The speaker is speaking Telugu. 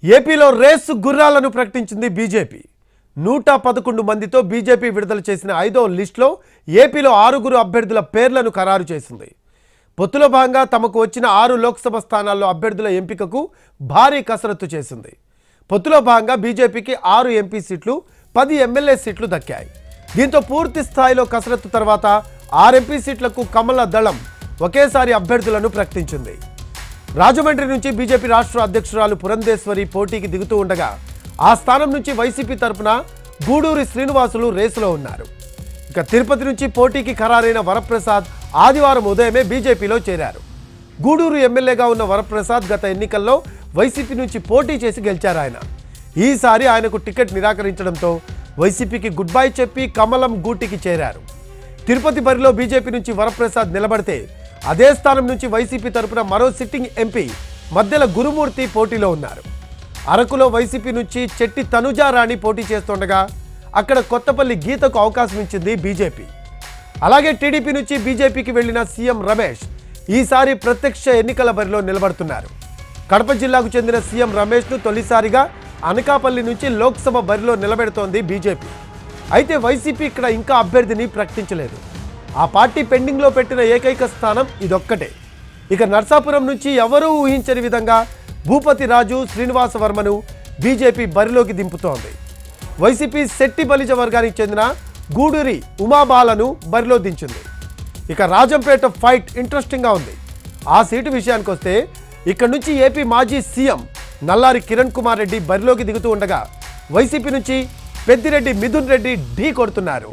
ఏపీలో రేసు గుర్రాలను ప్రకటించింది బీజేపీ. 111 మందితో బీజేపీ విడుదల చేసిన 5వ లిస్టులో ఏపీలో 6 అభ్యర్థుల పేర్లను ఖరారు చేసింది. పొత్తులో భాగంగా తమకు వచ్చిన 6 లోక్సభ స్థానాల్లో అభ్యర్థుల ఎంపికకు భారీ కసరత్తు చేసింది. పొత్తులో భాగంగా బీజేపీకి 6 ఎంపీ సీట్లు, 10 ఎమ్మెల్యే సీట్లు దక్కాయి. దీంతో పూర్తి స్థాయిలో కసరత్తు తర్వాత 6 ఎంపీ సీట్లకు కమల దళం ఒకేసారి అభ్యర్థులను ప్రకటించింది. రాజమండ్రి నుంచి బీజేపీ రాష్ట్ర అధ్యక్షురాలు పురంధేశ్వరి పోటీకి దిగుతూ ఉండగా ఆ స్థానం నుంచి వైసీపీ తరపున గూడూరి శ్రీనివాసులు రేసులో ఉన్నారు. ఇక తిరుపతి నుంచి పోటీకి ఖరారైన వరప్రసాద్ ఆదివారం ఉదయమే బీజేపీలో చేరారు. గూడూరు ఎమ్మెల్యేగా ఉన్న వరప్రసాద్ గత ఎన్నికల్లో వైసీపీ నుంచి పోటీ చేసి గెలిచారు. ఆయన ఈసారి ఆయనకు టికెట్ నిరాకరించడంతో వైసీపీకి గుడ్ బై చెప్పి కమలం గూటికి చేరారు. తిరుపతి బరిలో బీజేపీ నుంచి వరప్రసాద్ నిలబడితే అదే స్థానం నుంచి వైసీపీ తరపున మరో సిట్టింగ్ ఎంపీ మధ్యల గురుమూర్తి పోటీలో ఉన్నారు. అరకులో వైసీపీ నుంచి చెట్టి తనుజారాణి పోటీ చేస్తుండగా అక్కడ కొత్తపల్లి గీతకు అవకాశం ఇచ్చింది బీజేపీ. అలాగే టీడీపీ నుంచి బీజేపీకి వెళ్లిన సీఎం రమేష్ ఈసారి ప్రత్యక్ష ఎన్నికల బరిలో నిలబడుతున్నారు. కడప జిల్లాకు చెందిన సీఎం రమేష్ను తొలిసారిగా అనకాపల్లి నుంచి లోక్సభ బరిలో నిలబెడుతోంది బీజేపీ. అయితే వైసీపీ ఇక్కడ ఇంకా అభ్యర్థిని ప్రకటించలేదు. ఆ పార్టీ పెండింగ్లో పెట్టిన ఏకైక స్థానం ఇదొక్కటే. ఇక నర్సాపురం నుంచి ఎవరూ ఊహించని విధంగా భూపతి రాజు శ్రీనివాస వర్మను బీజేపీ బరిలోకి దింపుతోంది. వైసీపీ శెట్టి బలిజ వర్గానికి చెందిన గూడూరి ఉమాబాలను బరిలో దించింది. ఇక రాజంపేట ఫైట్ ఇంట్రెస్టింగ్గా ఉంది. ఆ సీటు విషయానికి వస్తే ఇక్కడ నుంచి ఏపీ మాజీ సీఎం నల్లారి కిరణ్ కుమార్ రెడ్డి బరిలోకి దిగుతూ ఉండగా వైసీపీ నుంచి పెద్దిరెడ్డి మిథున్ రెడ్డి ఢీ కొడుతున్నారు.